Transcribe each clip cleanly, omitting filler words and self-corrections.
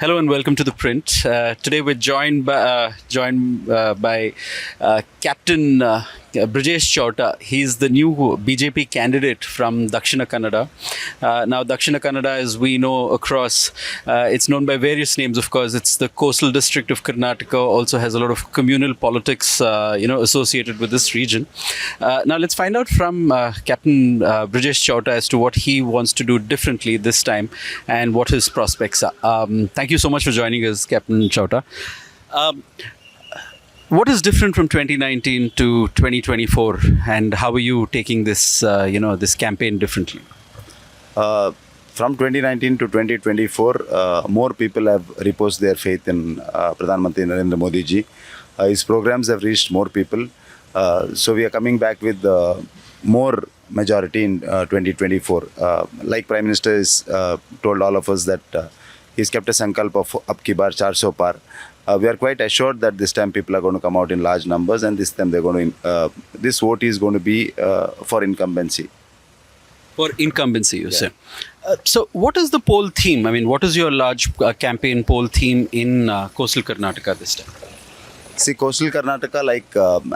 Hello and welcome to ThePrint. Today we're joined by Captain Brijesh Chowta. He's the new BJP candidate from Dakshina Kannada. Now, Dakshina Kannada, as we know across, it's known by various names, of course. It's the coastal district of Karnataka, also has a lot of communal politics, associated with this region. Now, let's find out from Captain Brijesh Chowta as to what he wants to do differently this time and what his prospects are. Thank you so much for joining us, Captain Chowta. What is different from 2019 to 2024, and how are you taking this, this campaign differently? From 2019 to 2024, more people have reposed their faith in Pradhan Mantri Narendra Modi ji. His programs have reached more people. So we are coming back with more majority in 2024. Like Prime Minister has told all of us that he's kept a sankalp of ab ki baar 400 par. We are quite assured that this time people are going to come out in large numbers, and this time they're going to. This vote is going to be for incumbency. For incumbency, you say. So, what is the poll theme? I mean, what is your large campaign poll theme in coastal Karnataka this time? See, coastal Karnataka,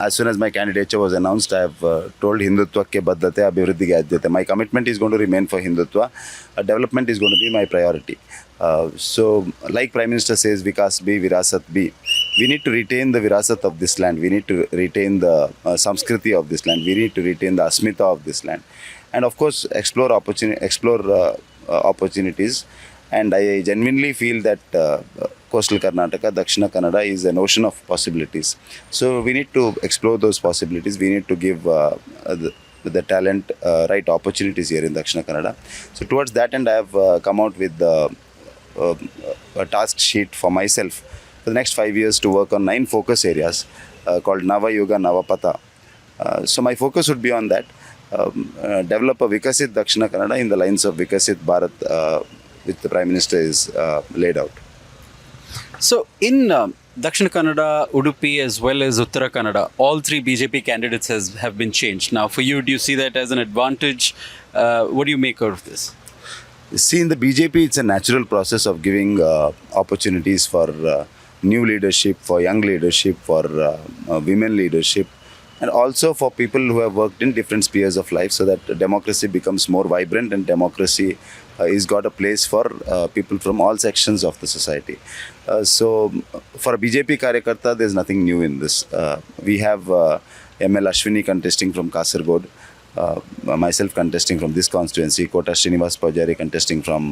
as soon as my candidature was announced, I have told Hindutva ke baddhate abhivriddhi ke adyate. My commitment is going to remain for Hindutva. Development is going to be my priority. So, like Prime Minister says, Vikas bhi, Virasat bhi. We need to retain the Virasat of this land. We need to retain the Samskriti of this land. We need to retain the Asmita of this land. And of course, explore opportunities. And I genuinely feel that coastal Karnataka, Dakshina Kannada is an ocean of possibilities. So we need to explore those possibilities. We need to give the talent right opportunities here in Dakshina Kannada. So towards that end, I have come out with a task sheet for myself for the next 5 years to work on 9 focus areas called Nava Yuga Nava Pata. So my focus would be on that. Develop a Vikasit Dakshina Kannada in the lines of Vikasit Bharat, which the Prime Minister is laid out. So, in Dakshina Kannada, Udupi, as well as Uttara Kannada, all 3 BJP candidates have been changed. Now, for you, do you see that as an advantage? What do you make out of this? See, in the BJP, it's a natural process of giving opportunities for new leadership, for young leadership, for women leadership, and also for people who have worked in different spheres of life, so that democracy becomes more vibrant and democracy is got a place for people from all sections of the society. So for a BJP Karyakarta, there's nothing new in this. We have ML Ashwini contesting from Kasargod, myself contesting from this constituency, Kota Srinivas Pujari contesting from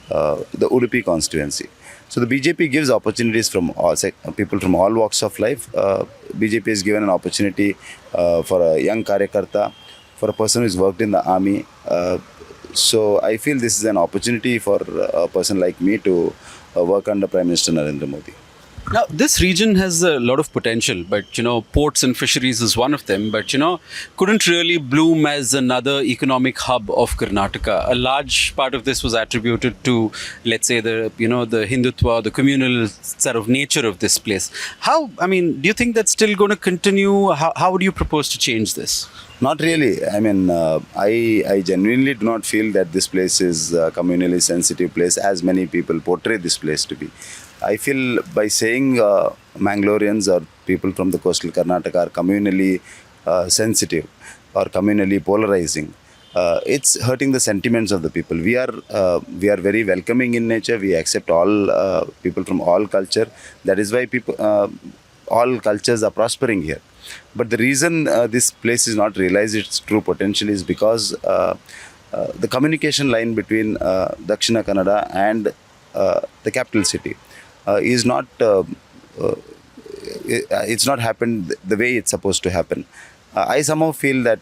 the Udupi constituency. So the BJP gives opportunities from all people from all walks of life. BJP is given an opportunity for a young Karyakarta, for a person who's worked in the army. So I feel this is an opportunity for a person like me to work under Prime Minister Narendra Modi. Now, this region has a lot of potential, but, ports and fisheries is one of them, but, couldn't really bloom as another economic hub of Karnataka. A large part of this was attributed to, let's say, the Hindutva, the communal sort of nature of this place. Do you think that's still going to continue? How would you propose to change this? Not really. I genuinely do not feel that this place is a communally sensitive place, as many people portray this place to be. I feel by saying Mangaloreans or people from the coastal Karnataka are communally sensitive or communally polarizing, it's hurting the sentiments of the people. We are very welcoming in nature. We accept all people from all culture. That is why all cultures are prospering here. But the reason this place is not realized its true potential is because the communication line between Dakshina Kannada and the capital city is not it's not happened the way it's supposed to happen. I somehow feel that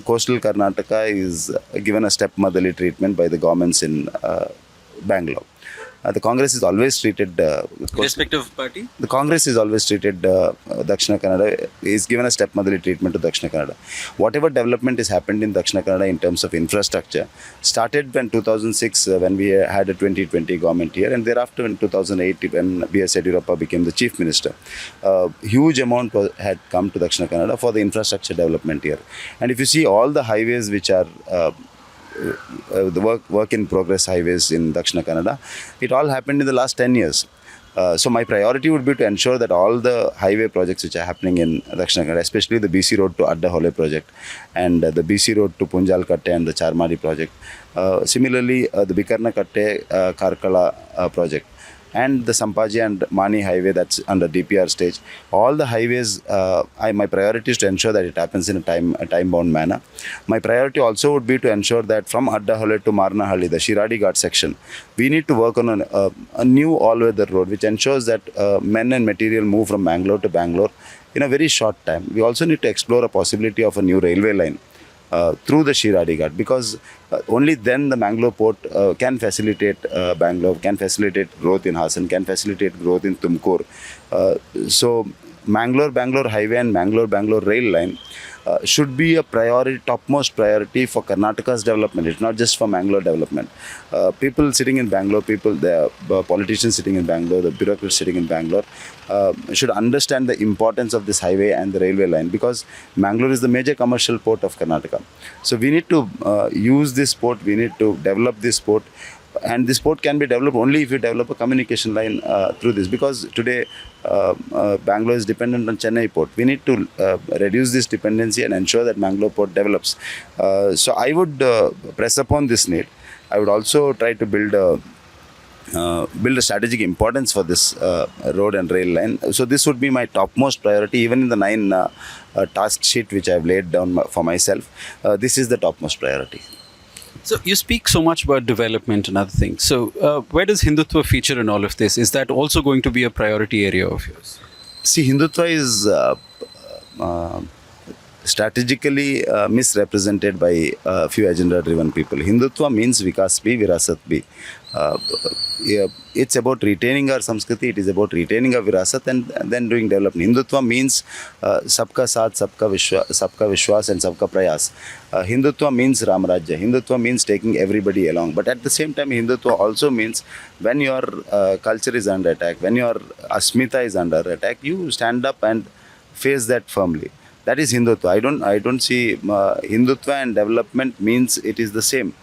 coastal Karnataka is given a stepmotherly treatment by the governments in Bangalore. The Congress is always treated... Respective party? The Congress is always treated Dakshina Kannada, is given a stepmotherly treatment to Dakshina Kannada. Whatever development has happened in Dakshina Kannada in terms of infrastructure started when 2006 when we had a 2020 government here, and thereafter in 2008 when B.S. Yediyurappa became the Chief Minister. Huge amount had come to Dakshina Kannada for the infrastructure development here. And if you see all the highways which are the work in progress highways in Dakshina Kannada. It all happened in the last 10 years. So my priority would be to ensure that all the highway projects which are happening in Dakshina Kannada, especially the BC Road to Adda Hole project and the BC Road to Punjal Katte and the Charmadi project. Similarly, the Bikarna Katte Karkala project and the Sampaji and Mani highway that's under DPR stage. All the highways, my priority is to ensure that it happens in a time-bound manner. My priority also would be to ensure that from Addahole to Marnahalli, the Shiradi Ghat section, we need to work on a new all-weather road which ensures that men and material move from Mangalore to Bangalore in a very short time. We also need to explore a possibility of a new railway line through the Shiradi Ghat, because only then the Mangaluru Port can facilitate Bangalore, can facilitate growth in Hassan, can facilitate growth in Tumkur. So Bangalore highway and Bangalore rail line should be a priority, topmost priority for Karnataka's development. It's not just for Mangalore development. People sitting in Bangalore, the politicians sitting in Bangalore, the bureaucrats sitting in Bangalore should understand the importance of this highway and the railway line, because Mangalore is the major commercial port of Karnataka. So we need to use this port, we need to develop this port. And this port can be developed only if you develop a communication line through this, because today Bangalore is dependent on Chennai port. We need to reduce this dependency and ensure that Mangalore port develops. So I would press upon this need. I would also try to build a strategic importance for this road and rail line. So this would be my topmost priority, even in the 9 task sheet which I have laid down for myself. This is the topmost priority. So you speak so much about development and other things. So where does Hindutva feature in all of this? Is that also going to be a priority area of yours? See, Hindutva is strategically misrepresented by a few agenda-driven people. Hindutva means Vikas bhi, Virasat bhi. It's about retaining our Samskriti, it is about retaining our Virasat and then doing development. Hindutva means Sabka Saath, Sabka Vishwas and Sabka Prayas. Hindutva means Ramarajya. Hindutva means taking everybody along. But at the same time, Hindutva also means when your culture is under attack, when your Asmita is under attack, you stand up and face that firmly. That is Hindutva. I don't see Hindutva and development means it is the same.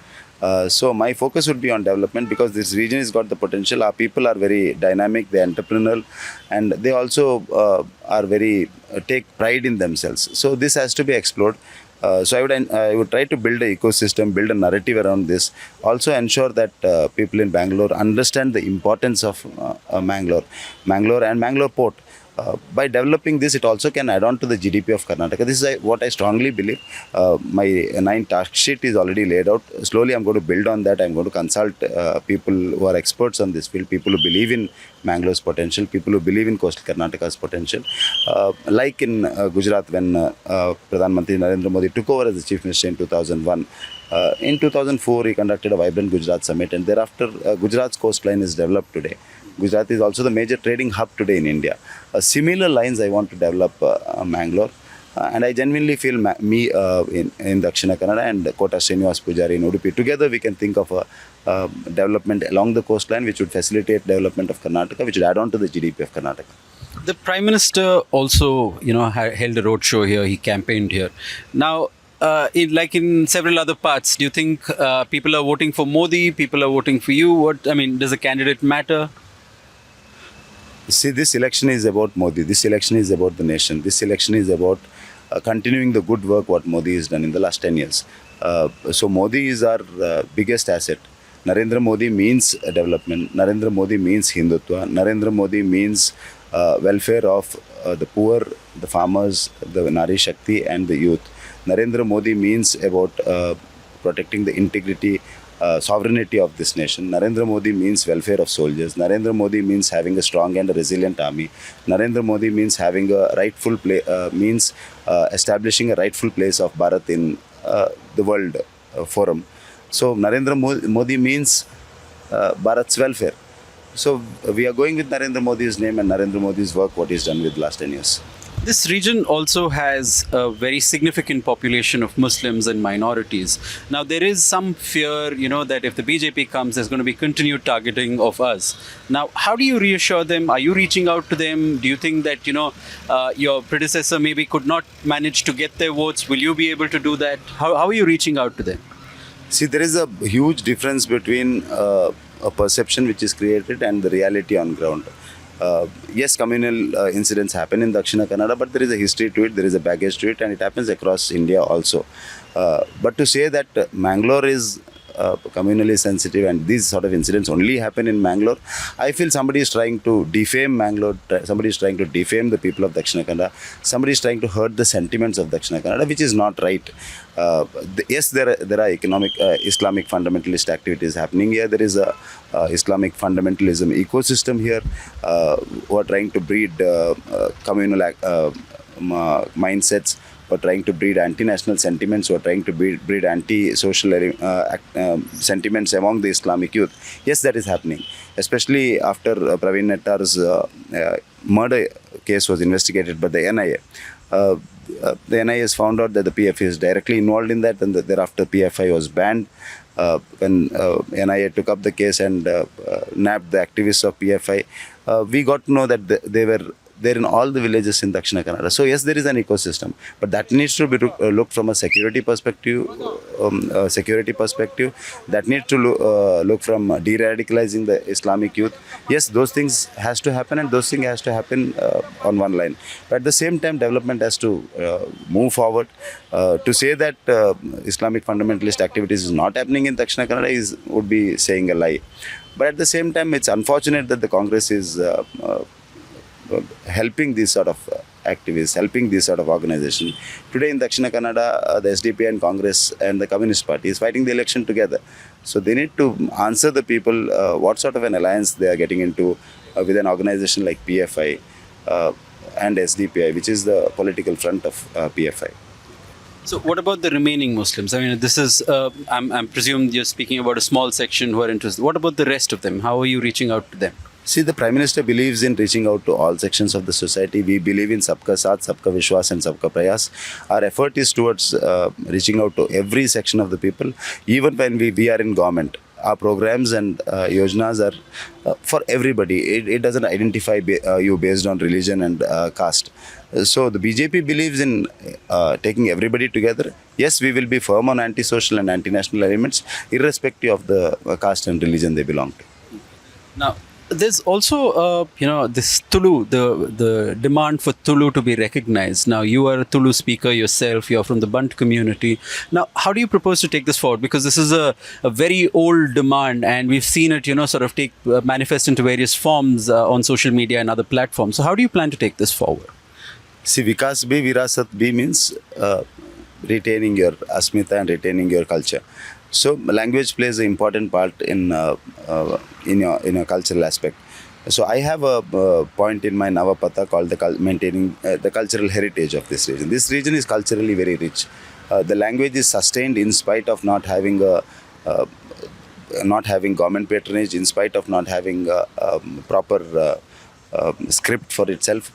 So my focus would be on development, because this region has got the potential. Our people are very dynamic, they are entrepreneurial, and they also are very take pride in themselves. So this has to be explored. So I would try to build an ecosystem, build a narrative around this. Also ensure that people in Bangalore understand the importance of Mangalore and Mangalore Port. By developing this, it also can add on to the GDP of Karnataka. This is what I strongly believe. My 9 task sheet is already laid out. Slowly I'm going to build on that. I'm going to consult people who are experts on this field, people who believe in Mangalore's potential, people who believe in coastal Karnataka's potential. Like in Gujarat, when Pradhan Mantri Narendra Modi took over as the Chief Minister in 2001, in 2004 he conducted a vibrant Gujarat summit, and thereafter Gujarat's coastline is developed today. Gujarat is also the major trading hub today in India. Similar lines I want to develop Mangalore. And I genuinely feel in Dakshina Kannada and Kota Srinivas Pujari in Udupi, together we can think of a development along the coastline which would facilitate development of Karnataka, which would add on to the GDP of Karnataka. The Prime Minister also, held a roadshow here. He campaigned here. Now, in several other parts, do you think people are voting for Modi? People are voting for you? Does a candidate matter? See, this election is about Modi. This election is about the nation. This election is about continuing the good work what Modi has done in the last 10 years. So Modi is our biggest asset. Narendra Modi means development. Narendra Modi means Hindutva. Narendra Modi means welfare of the poor, the farmers, the Nari Shakti and the youth. Narendra Modi means about protecting the integrity, sovereignty of this nation. Narendra Modi means welfare of soldiers. Narendra Modi means having a strong and a resilient army. Narendra Modi means having a rightful establishing a rightful place of Bharat in the world forum. So Narendra Modi means Bharat's welfare. So we are going with Narendra Modi's name and Narendra Modi's work, what he's done with the last 10 years. This region also has a very significant population of Muslims and minorities. Now, there is some fear, that if the BJP comes, there's going to be continued targeting of us. Now, how do you reassure them? Are you reaching out to them? Do you think that, your predecessor maybe could not manage to get their votes? Will you be able to do that? How are you reaching out to them? See, there is a huge difference between a perception which is created and the reality on ground. Yes, communal incidents happen in Dakshina Kannada, but there is a history to it, there is a baggage to it, and it happens across India also. But to say that Mangalore is communally sensitive and these sort of incidents only happen in Mangalore, I feel somebody is trying to defame Mangalore, somebody is trying to defame the people of Dakshina Kannada, somebody is trying to hurt the sentiments of Dakshina Kannada, which is not right. Yes, there are economic Islamic fundamentalist activities happening here. There is a Islamic fundamentalism ecosystem here who are trying to breed communal mindsets, who are trying to breed anti-national sentiments, who are trying to breed anti-social sentiments among the Islamic youth. Yes, that is happening, especially after Praveen Nettar's murder case was investigated by the NIA. The NIA has found out that the PFI is directly involved in that, and thereafter PFI was banned. When NIA took up the case and nabbed the activists of PFI, we got to know that they were there in all the villages in Dakshina Kannada. So yes, there is an ecosystem, but that needs to be looked from a security perspective. That needs to look from de-radicalizing the Islamic youth. Yes, those things has to happen, and those things has to happen on one line. But at the same time, development has to move forward. To say that Islamic fundamentalist activities is not happening in Dakshina Kannada would be saying a lie. But at the same time, it's unfortunate that the Congress is helping these sort of activists, helping these sort of organizations. Today in Dakshina Kannada, the SDP and Congress and the Communist Party is fighting the election together. So they need to answer the people what sort of an alliance they are getting into with an organization like PFI and SDPI, which is the political front of PFI. So what about the remaining Muslims? I mean, this is, I'm presume you're speaking about a small section who are interested. What about the rest of them? How are you reaching out to them? See, the Prime Minister believes in reaching out to all sections of the society. We believe in Sabka Saath, Sabka Vishwas and Sabka Prayas. Our effort is towards reaching out to every section of the people. Even when we are in government, our programs and yojnas are for everybody. It doesn't identify you based on religion and caste. So the BJP believes in taking everybody together. Yes, we will be firm on anti-social and anti-national elements, irrespective of the caste and religion they belong to. Now, there's also, this Tulu, the demand for Tulu to be recognized. Now, you are a Tulu speaker yourself. You're from the Bunt community. Now, how do you propose to take this forward? Because this is a very old demand, and we've seen it, sort of manifest into various forms on social media and other platforms. So how do you plan to take this forward? See, Vikas Bhi, Virasat Bhi means retaining your asmita and retaining your culture. So language plays an important part in your cultural aspect. So I have a point in my Navapata called maintaining the cultural heritage of this region. This region is culturally very rich. The language is sustained in spite of not having government patronage, in spite of not having proper script for itself.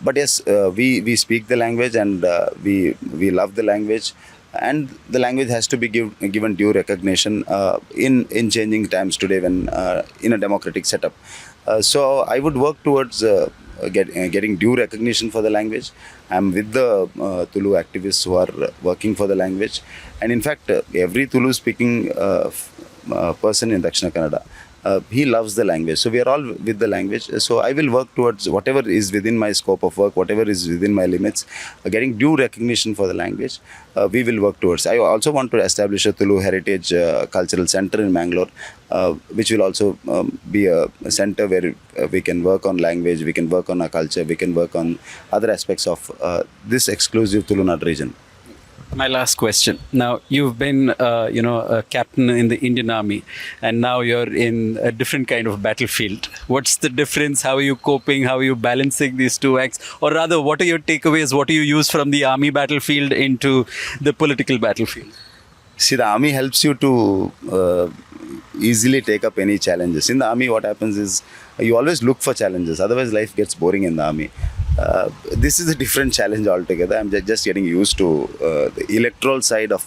But yes, we speak the language, and we love the language. And the language has to be given due recognition in changing times today, when in a democratic setup. So I would work towards getting due recognition for the language. I'm with the Tulu activists who are working for the language. And in fact, every Tulu speaking person in Dakshina Kannada, he loves the language. So we are all with the language. So I will work towards whatever is within my scope of work, whatever is within my limits, getting due recognition for the language. We will work towards. I also want to establish a Tulu Heritage Cultural Center in Mangalore, which will also be a center where we can work on language, we can work on our culture, we can work on other aspects of this exclusive Tulunad region. My last question. Now, you've been, a captain in the Indian Army, and now you're in a different kind of battlefield. What's the difference? How are you coping? How are you balancing these two acts? Or rather, what are your takeaways? What do you use from the army battlefield into the political battlefield? See, the army helps you to easily take up any challenges. In the army, what happens is you always look for challenges. Otherwise, life gets boring in the army. This is a different challenge altogether. I'm just getting used to the electoral side of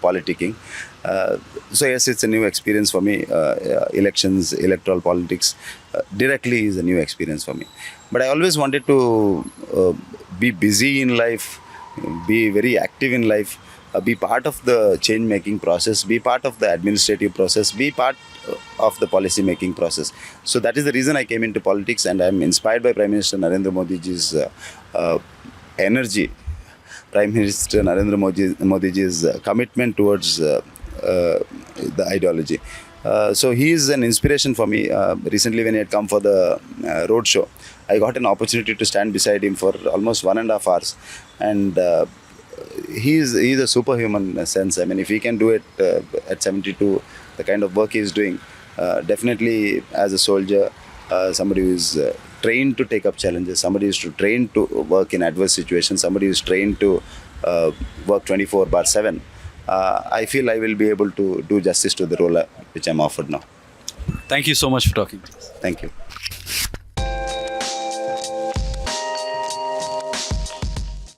politicking. So yes, it's a new experience for me. Elections, electoral politics directly is a new experience for me. But I always wanted to be busy in life, be very active in life. be part of the change making process, be part of the administrative process, be part of the policy making process. So that is the reason I came into politics, and I am inspired by Prime Minister Narendra Modi's energy, Prime Minister Narendra Modi's commitment towards the ideology. So he is an inspiration for me. Recently, when he had come for the road show, I got an opportunity to stand beside him for almost 1.5 hours, and he's a superhuman in a sense. I mean, if he can do it at 72, the kind of work he is doing, definitely as a soldier, somebody who is trained to take up challenges, somebody who is trained to work in adverse situations, somebody who is trained to work 24/7. I feel I will be able to do justice to the role which I'm offered now. Thank you so much for talking to us. Thank you.